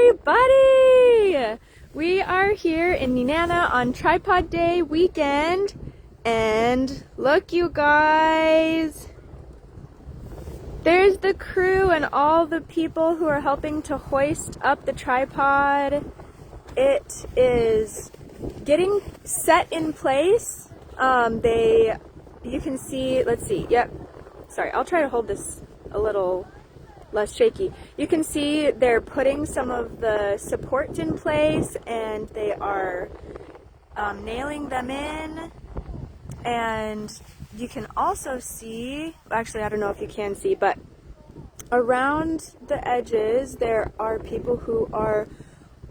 everybody! We are here in Nenana on Tripod Day weekend, and look, you guys, there's the crew and all the people who are helping to hoist up the tripod. It is getting set in place. You can see, let's see, yep, sorry, I'll try to hold this a little less shaky. You can see they're putting some of the supports in place, and they are nailing them in. And you can also see, actually I don't know if you can see, but around the edges there are people who are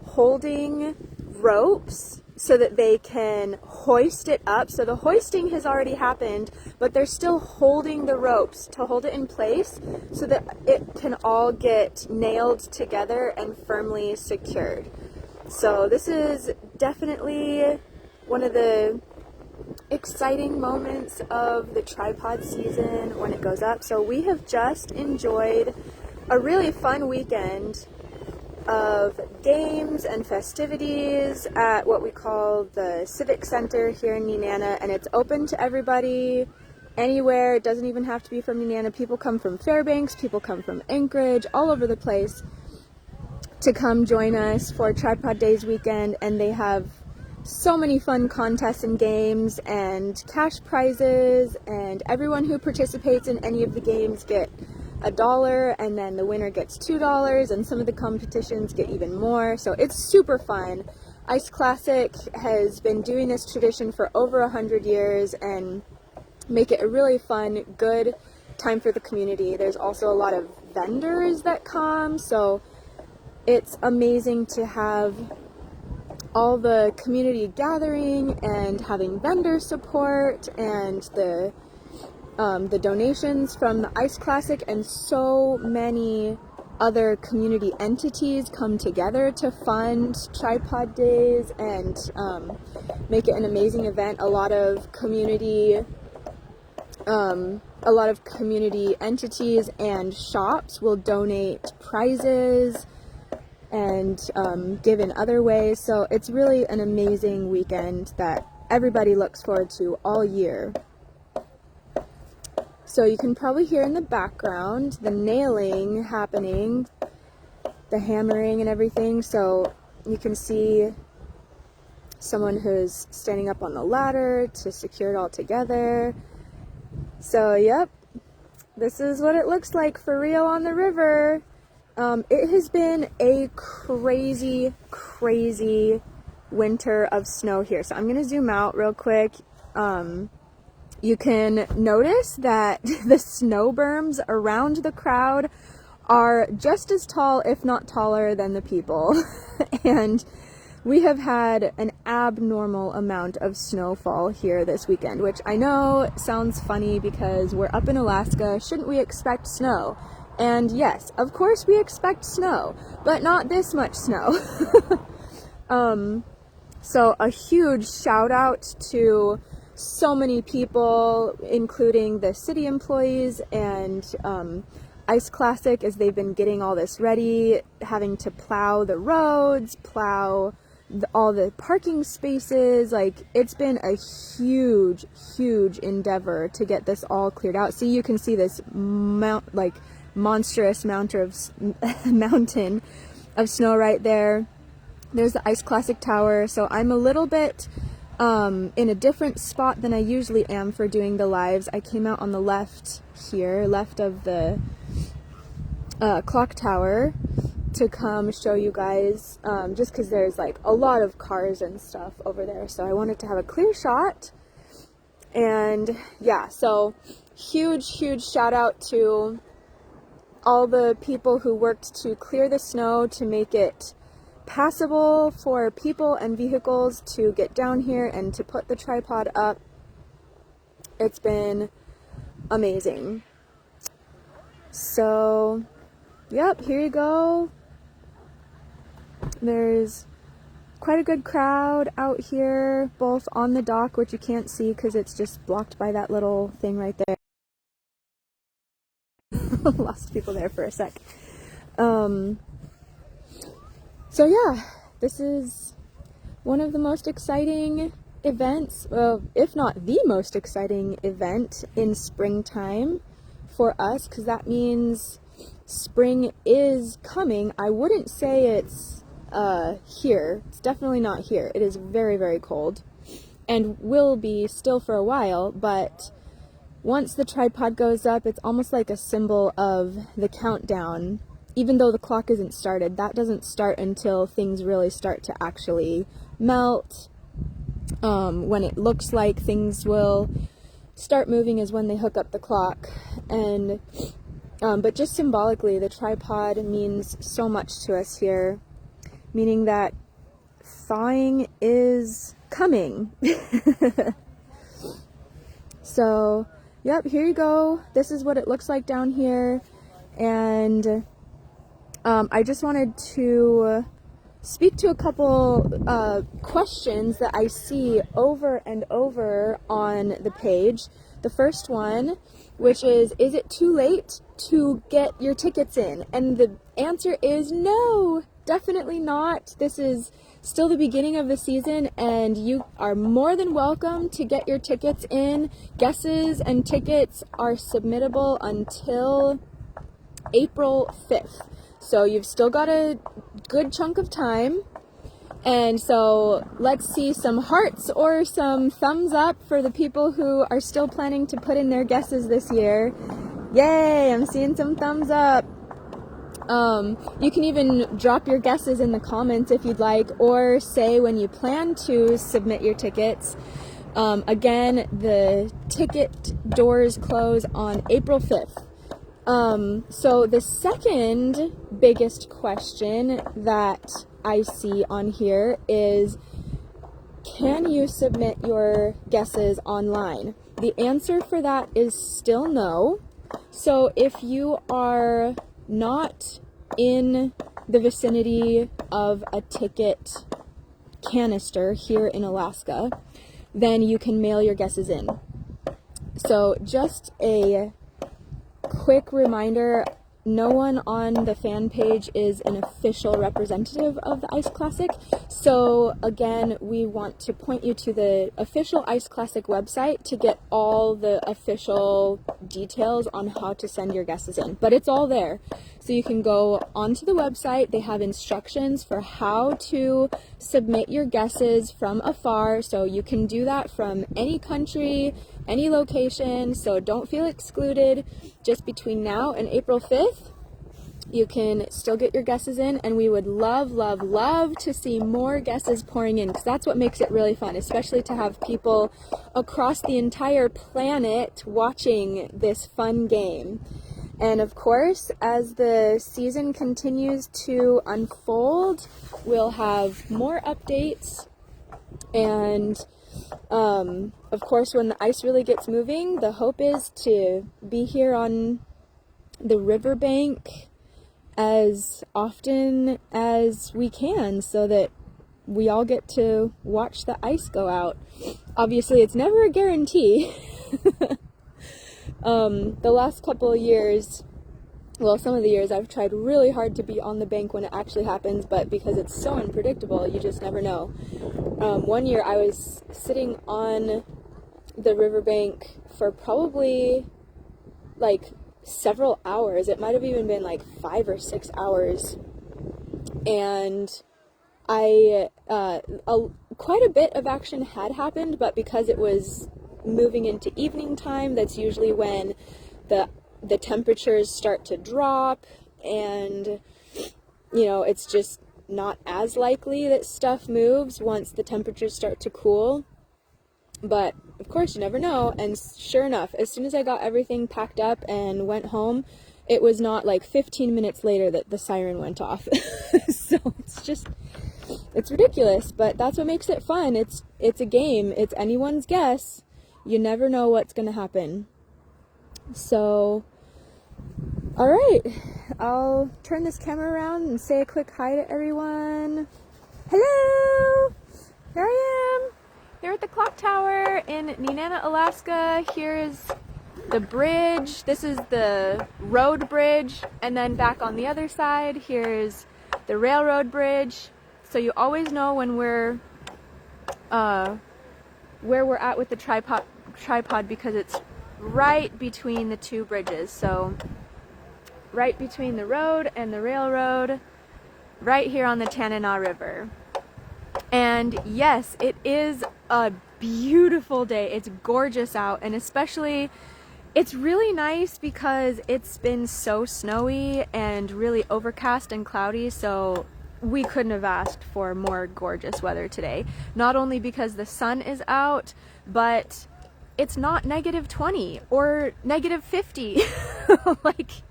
holding ropes so that they can hoist it up. So the hoisting has already happened, but they're still holding the ropes to hold it in place so that it can all get nailed together and firmly secured. So this is definitely one of the exciting moments of the tripod season when it goes up. So we have just enjoyed a really fun weekend of games and festivities at what we call the Civic Center here in Nenana, and it's open to everybody anywhere. It doesn't even have to be from Nenana. People come from Fairbanks, people come from Anchorage, all over the place to come join us for Tripod Days weekend, and they have so many fun contests and games and cash prizes, and everyone who participates in any of the games get $1, and then the winner gets $2, and some of the competitions get even more. So it's super fun. Ice Classic has been doing this tradition for over 100 years and make it a really fun, good time for the community. There's also a lot of vendors that come, so it's amazing to have all the community gathering and having vendor support, and the donations from the Ice Classic and so many other community entities come together to fund Tripod Days and make it an amazing event. A lot of community entities and shops will donate prizes and give in other ways. So it's really an amazing weekend that everybody looks forward to all year. So you can probably hear in the background the nailing happening, the hammering and everything. So you can see someone who's standing up on the ladder to secure it all together. So yep, this is what it looks like for real on the river. It has been a crazy, crazy winter of snow here. So I'm going to zoom out real quick. You can notice that the snow berms around the crowd are just as tall, if not taller, than the people. And we have had an abnormal amount of snowfall here this weekend, which I know sounds funny because we're up in Alaska. Shouldn't we expect snow? And yes, of course we expect snow, but not this much snow. So a huge shout out to so many people, including the city employees and Ice Classic, as they've been getting all this ready, having to plow the roads, plow all the parking spaces. Like, it's been a huge, huge endeavor to get this all cleared out. See, you can see this monstrous mountain of snow right there. There's the Ice Classic Tower. So I'm a little bit in a different spot than I usually am for doing the lives. I came out on the left here, left of the clock tower, to come show you guys, just because there's like a lot of cars and stuff over there, so I wanted to have a clear shot. And yeah, so huge shout out to all the people who worked to clear the snow to make it passable for people and vehicles to get down here and to put the tripod up. It's been amazing. So yep, here you go. There's quite a good crowd out here, both on the dock, which you can't see because it's just blocked by that little thing right there. Lost people there for a sec. So yeah, this is one of the most exciting events, if not the most exciting event in springtime for us, because that means spring is coming. I wouldn't say it's here. It's definitely not here. It is very, very cold and will be still for a while, but once the tripod goes up, it's almost like a symbol of the countdown. Even though the clock isn't started, that doesn't start until things really start to actually melt. When it looks like things will start moving is when they hook up the clock. And but just symbolically, the tripod means so much to us here, meaning that thawing is coming. So, yep, here you go. This is what it looks like down here. And I just wanted to speak to a couple questions that I see over and over on the page. The first one, which is it too late to get your tickets in? And the answer is no, definitely not. This is still the beginning of the season, and you are more than welcome to get your tickets in. Guesses and tickets are submittable until April 5th. So you've still got a good chunk of time. And so let's see some hearts or some thumbs up for the people who are still planning to put in their guesses this year. Yay, I'm seeing some thumbs up. You can even drop your guesses in the comments if you'd like, or say when you plan to submit your tickets. Again, the ticket doors close on April 5th. So the second biggest question that I see on here is, can you submit your guesses online? The answer for that is still no. So if you are not in the vicinity of a ticket canister here in Alaska, then you can mail your guesses in. So just a quick reminder, no one on the fan page is an official representative of the Ice Classic. So again, we want to point you to the official Ice Classic website to get all the official details on how to send your guesses in. But it's all there. So you can go onto the website. They have instructions for how to submit your guesses from afar. So you can do that from any country, any location. So don't feel excluded. Just between now and April 5th, you can still get your guesses in, and we would love, love, love to see more guesses pouring in, because that's what makes it really fun, especially to have people across the entire planet watching this fun game. And of course, as the season continues to unfold, we'll have more updates. And of course, when the ice really gets moving, the hope is to be here on the riverbank as often as we can, so that we all get to watch the ice go out. Obviously, it's never a guarantee. The last couple of years, well, some of the years, I've tried really hard to be on the bank when it actually happens, but because it's so unpredictable, you just never know. One year I was sitting on the riverbank for probably like several hours. It might have even been like 5 or 6 hours. And quite a bit of action had happened, but because it was moving into evening time, that's usually when the temperatures start to drop, and it's just not as likely that stuff moves once the temperatures start to cool. But of course, you never know. And sure enough, as soon as I got everything packed up and went home, it was not like 15 minutes later that the siren went off. So it's ridiculous, but that's what makes it fun. It's a game. It's anyone's guess. You never know what's going to happen. So, all right, I'll turn this camera around and say a quick hi to everyone. Hello! Here I am, here at the clock tower in Nenana, Alaska. Here is the bridge. This is the road bridge, and then back on the other side, here's the railroad bridge, so you always know when we're where we're at with the tripod because it's right between the two bridges. So right between the road and the railroad, right here on the Nenana River. And yes, it is a beautiful day. It's gorgeous out, and especially it's really nice because it's been so snowy and really overcast and cloudy, so we couldn't have asked for more gorgeous weather today. Not only because the sun is out, but it's not -20 or -50. Like,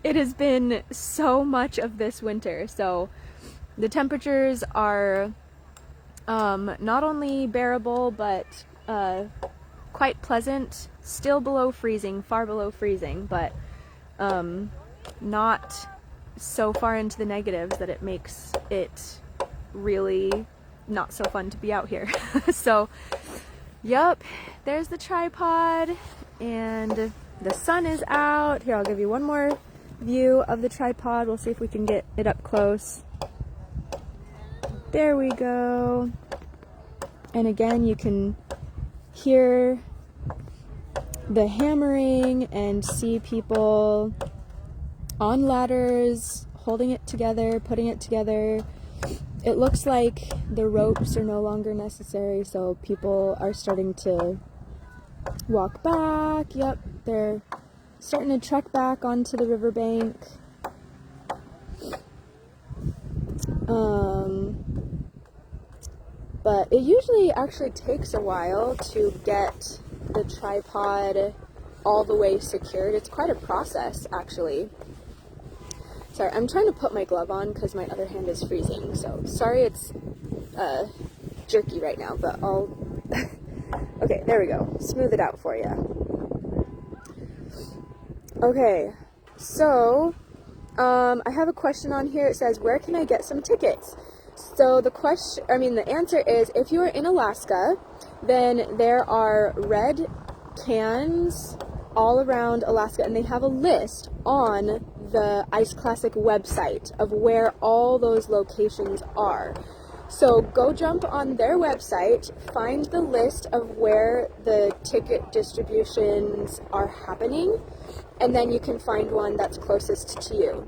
it has been so much of this winter. So the temperatures are not only bearable, but quite pleasant. Still below freezing, far below freezing, but not so far into the negatives that it makes it really not so fun to be out here. So, yep, there's the tripod, and the sun is out. Here, I'll give you one more view of the tripod. We'll see if we can get it up close. There we go. And again, you can hear the hammering and see people on ladders holding it together, putting it together. It looks like the ropes are no longer necessary, so people are starting to walk back. Yep, they're starting to trek back onto the riverbank. But it usually actually takes a while to get the tripod all the way secured. It's quite a process, actually. Sorry, I'm trying to put my glove on because my other hand is freezing, so sorry it's jerky right now, but I'll... Okay, there we go. Smooth it out for you. Okay, so I have a question on here. It says, where can I get some tickets? So the answer is, if you are in Alaska, then there are red cans all around Alaska, and they have a list on the Ice Classic website of where all those locations are. So go jump on their website, find the list of where the ticket distributions are happening, and then you can find one that's closest to you.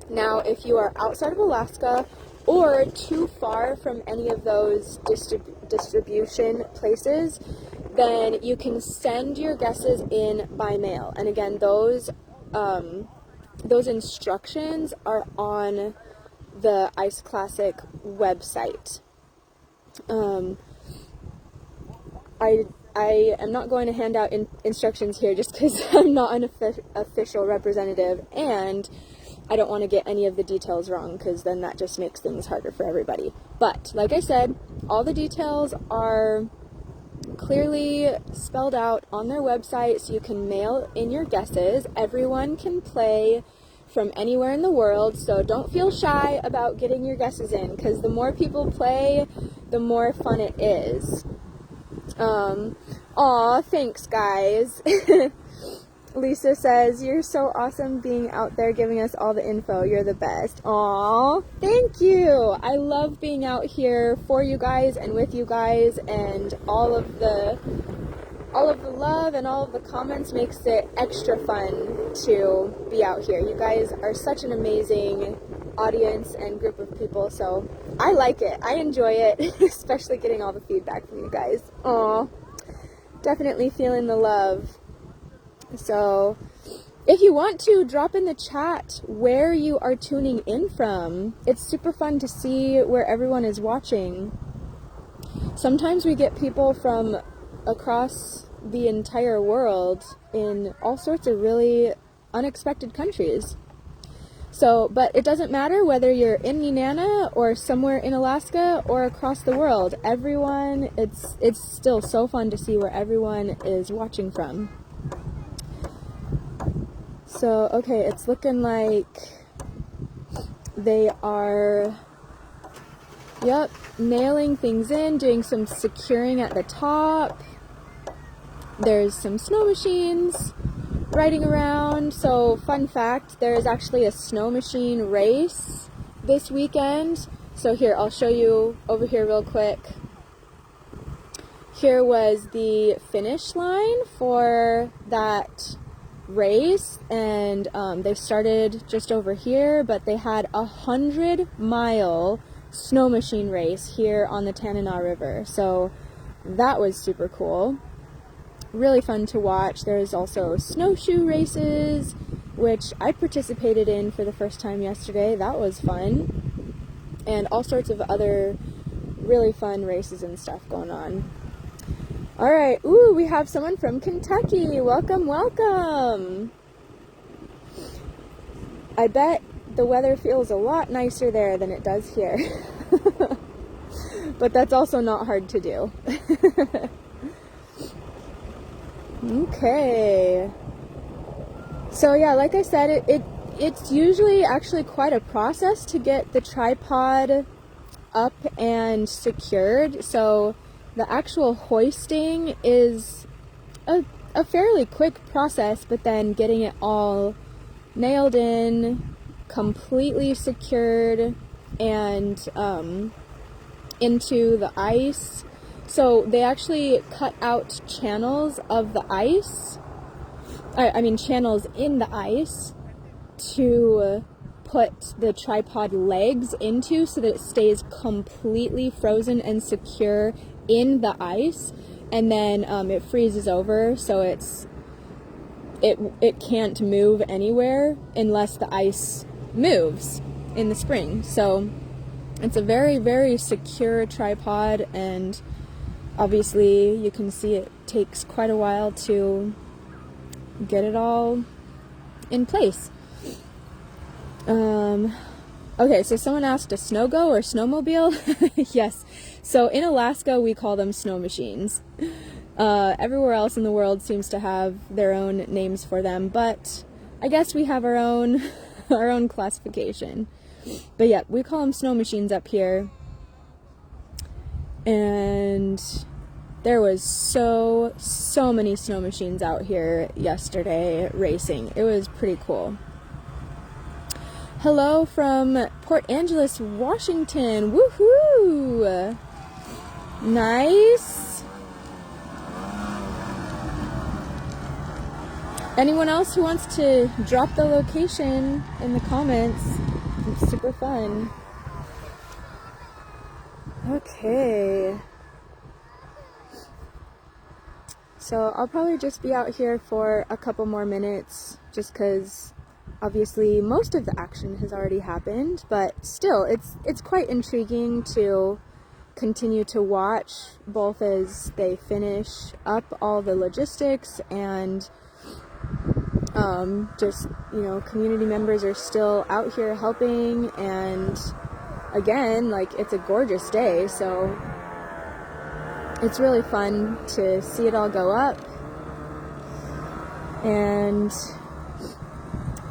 Now, if you are outside of Alaska or too far from any of those distribution places, then you can send your guesses in by mail. And again, those instructions are on the Ice Classic website. I am not going to hand out instructions here just because I'm not an official representative, and I don't want to get any of the details wrong, because then that just makes things harder for everybody. But like I said, all the details are clearly spelled out on their website, so you can mail in your guesses. Everyone can play from anywhere in the world, so don't feel shy about getting your guesses in, because the more people play, the more fun it is. Aw, thanks guys. Lisa says, you're so awesome being out there giving us all the info. You're the best. Aw, thank you. I love being out here for you guys and with you guys, and all of the love and all of the comments makes it extra fun to be out here. You guys are such an amazing audience and group of people, so I like it. I enjoy it, especially getting all the feedback from you guys. Aw, definitely feeling the love. So, if you want to, drop in the chat where you are tuning in from. It's super fun to see where everyone is watching. Sometimes we get people from across the entire world in all sorts of really unexpected countries. So, but it doesn't matter whether you're in Nenana or somewhere in Alaska or across the world. Everyone, it's still so fun to see where everyone is watching from. So, okay, it's looking like they are, yep, nailing things in, doing some securing at the top. There's some snow machines riding around. So, fun fact, there is actually a snow machine race this weekend. So here, I'll show you over here real quick. Here was the finish line for that race, and they started just over here, but they had a 100-mile snow machine race here on the Nenana River. So that was super cool. Really fun to watch. There's also snowshoe races, which I participated in for the first time yesterday. That was fun. And all sorts of other really fun races and stuff going on. All right, ooh, we have someone from Kentucky. Welcome, welcome. I bet the weather feels a lot nicer there than it does here. But that's also not hard to do. Okay. So yeah, like I said, it's usually actually quite a process to get the tripod up and secured. So the actual hoisting is a fairly quick process, but then getting it all nailed in, completely secured, and into the ice. So they actually cut out channels of the ice, I mean channels in the ice to put the tripod legs into so that it stays completely frozen and secure in the ice, and then it freezes over, so it can't move anywhere unless the ice moves in the spring. So it's a very, very secure tripod, and obviously you can see it takes quite a while to get it all in place. Okay, so someone asked, a snow-go or snowmobile? Yes. So in Alaska, we call them snow machines. Everywhere else in the world seems to have their own names for them, but I guess we have our own our own classification. But yeah, we call them snow machines up here. And there was so many snow machines out here yesterday racing. It was pretty cool. Hello from Port Angeles, Washington. Woohoo! Nice. Anyone else who wants to drop the location in the comments? It's super fun. Okay. So I'll probably just be out here for a couple more minutes, just because obviously most of the action has already happened, but still it's quite intriguing to continue to watch, both as they finish up all the logistics and just, you know, community members are still out here helping, and again, like, it's a gorgeous day, so it's really fun to see it all go up. And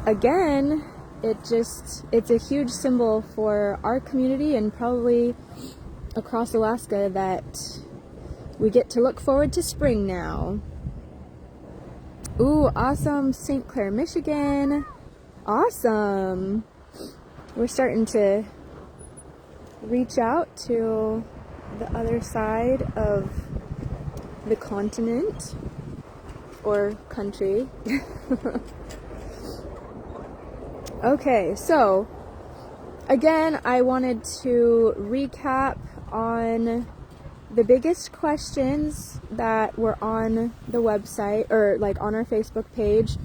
again, it's a huge symbol for our community and probably across Alaska that we get to look forward to spring now. Ooh, awesome. St. Clair, Michigan. Awesome. We're starting to reach out to the other side of the continent or country. Okay, so again, I wanted to recap on the biggest questions that were on the website, or like on our Facebook page,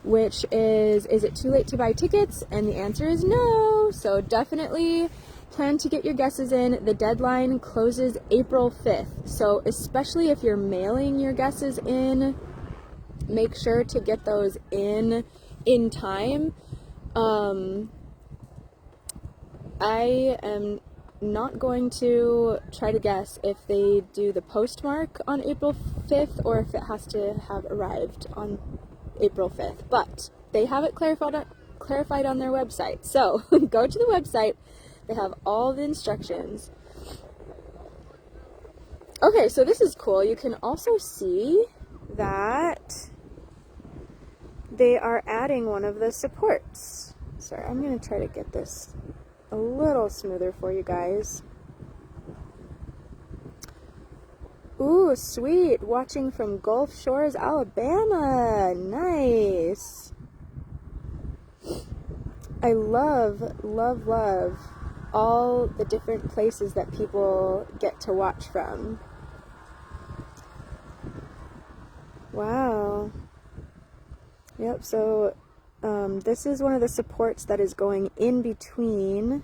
which is it too late to buy tickets? And the answer is no. So definitely plan to get your guesses in. The deadline closes April 5th. So especially if you're mailing your guesses in, make sure to get those in time. I am not going to try to guess if they do the postmark on April 5th or if it has to have arrived on April 5th, but they have it clarified on their website. So go to the website. They have all the instructions. Okay, so this is cool. You can also see that they are adding one of the supports. Sorry, I'm going to try to get this a little smoother for you guys. Ooh, sweet. Watching from Gulf Shores, Alabama. Nice. I love, love, love all the different places that people get to watch from. Wow. Yep, so this is one of the supports that is going in between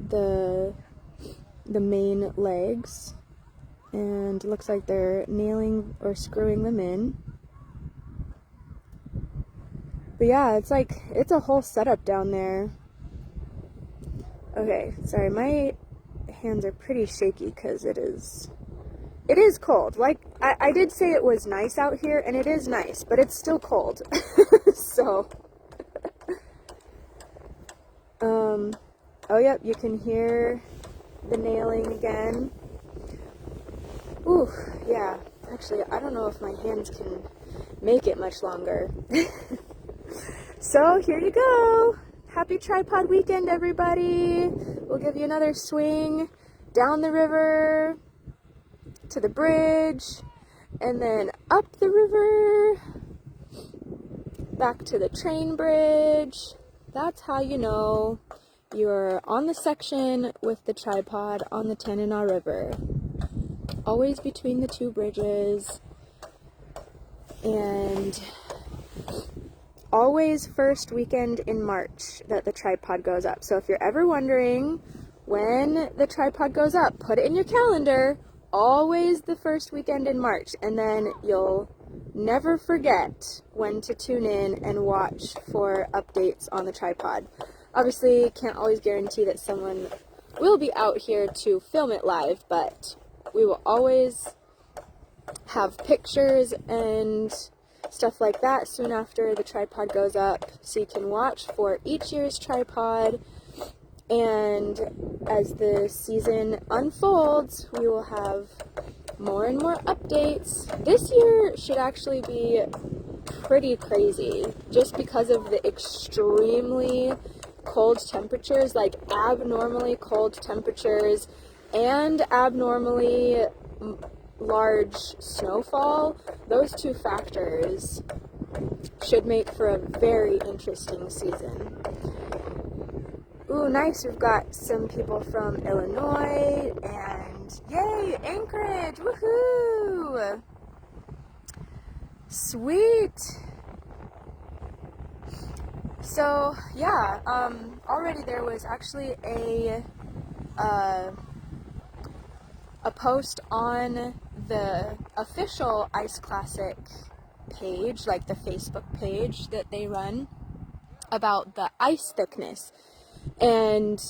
the main legs. And it looks like they're nailing or screwing them in. But yeah, it's a whole setup down there. Okay, sorry, my hands are pretty shaky because it is cold. Like, I did say it was nice out here, and it is nice, but it's still cold. So, oh yep, you can hear the nailing again. Ooh, yeah, actually, I don't know if my hands can make it much longer. So, here you go. Happy tripod weekend, everybody. We'll give you another swing down the river to the bridge, and then up the river, back to the train bridge. That's how you know you're on the section with the tripod on the Nenana River. Always between the two bridges, and always first weekend in March that the tripod goes up. So if you're ever wondering when the tripod goes up, put it in your calendar. Always the first weekend in March, and then you'll never forget when to tune in and watch for updates on the tripod. Obviously, can't always guarantee that someone will be out here to film it live, but we will always have pictures and stuff like that soon after the tripod goes up, so you can watch for each year's tripod. And as the season unfolds, we will have more and more updates. This year should actually be pretty crazy, just because of the extremely cold temperatures, like abnormally cold temperatures and abnormally large snowfall. Those two factors should make for a very interesting season. Ooh, nice. We've got some people from Illinois, and yay, Anchorage, woohoo! Sweet. So, yeah, already there was actually a post on the official Ice Classic page, like the Facebook page that they run, about the ice thickness. And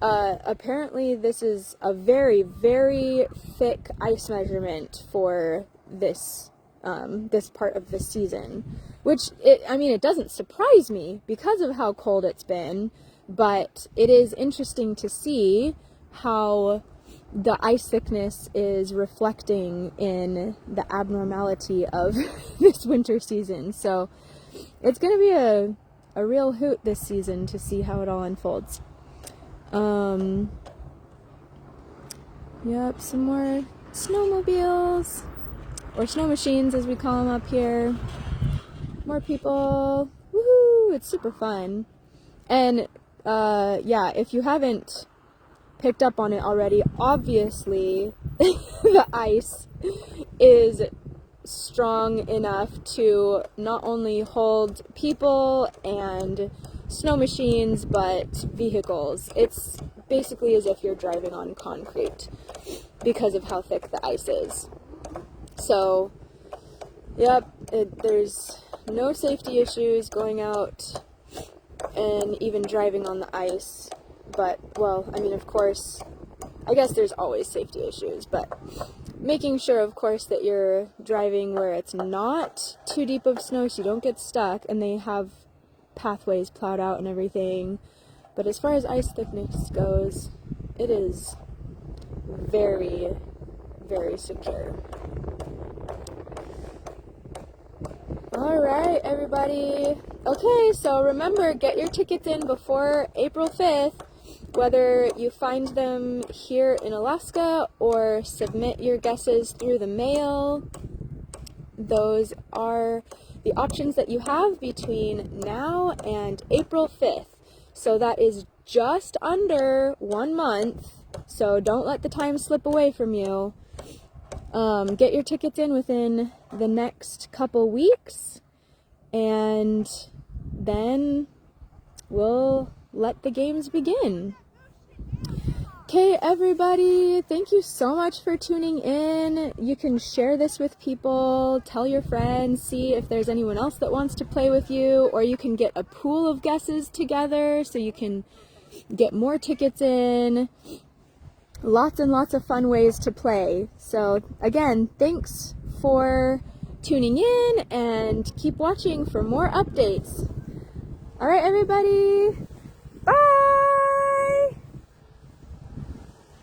apparently this is a very, very thick ice measurement for this this part of the season, which it doesn't surprise me because of how cold it's been, but it is interesting to see how the ice thickness is reflecting in the abnormality of this winter season. So it's going to be a real hoot this season to see how it all unfolds. Yep, some more snowmobiles, or snow machines as we call them up here. More people. Woohoo! It's super fun. And yeah, if you haven't picked up on it already, obviously the ice is strong enough to not only hold people and snow machines, but vehicles. It's basically as if you're driving on concrete because of how thick the ice is. So, yep, there's no safety issues going out and even driving on the ice. But, well, of course, I guess there's always safety issues, but making sure, of course, that you're driving where it's not too deep of snow so you don't get stuck, and they have pathways plowed out and everything. But as far as ice thickness goes, it is very, very secure. Alright, everybody. Okay, so remember, get your tickets in before April 5th. Whether you find them here in Alaska or submit your guesses through the mail, those are the options that you have between now and April 5th. So that is just under 1 month, so don't let the time slip away from you. Get your tickets in within the next couple weeks, and then we'll let the games begin. Okay, everybody, thank you so much for tuning in. You can share this with people, tell your friends, see if there's anyone else that wants to play with you, or you can get a pool of guesses together so you can get more tickets in. Lots and lots of fun ways to play. So again, thanks for tuning in and keep watching for more updates. All right, everybody, bye!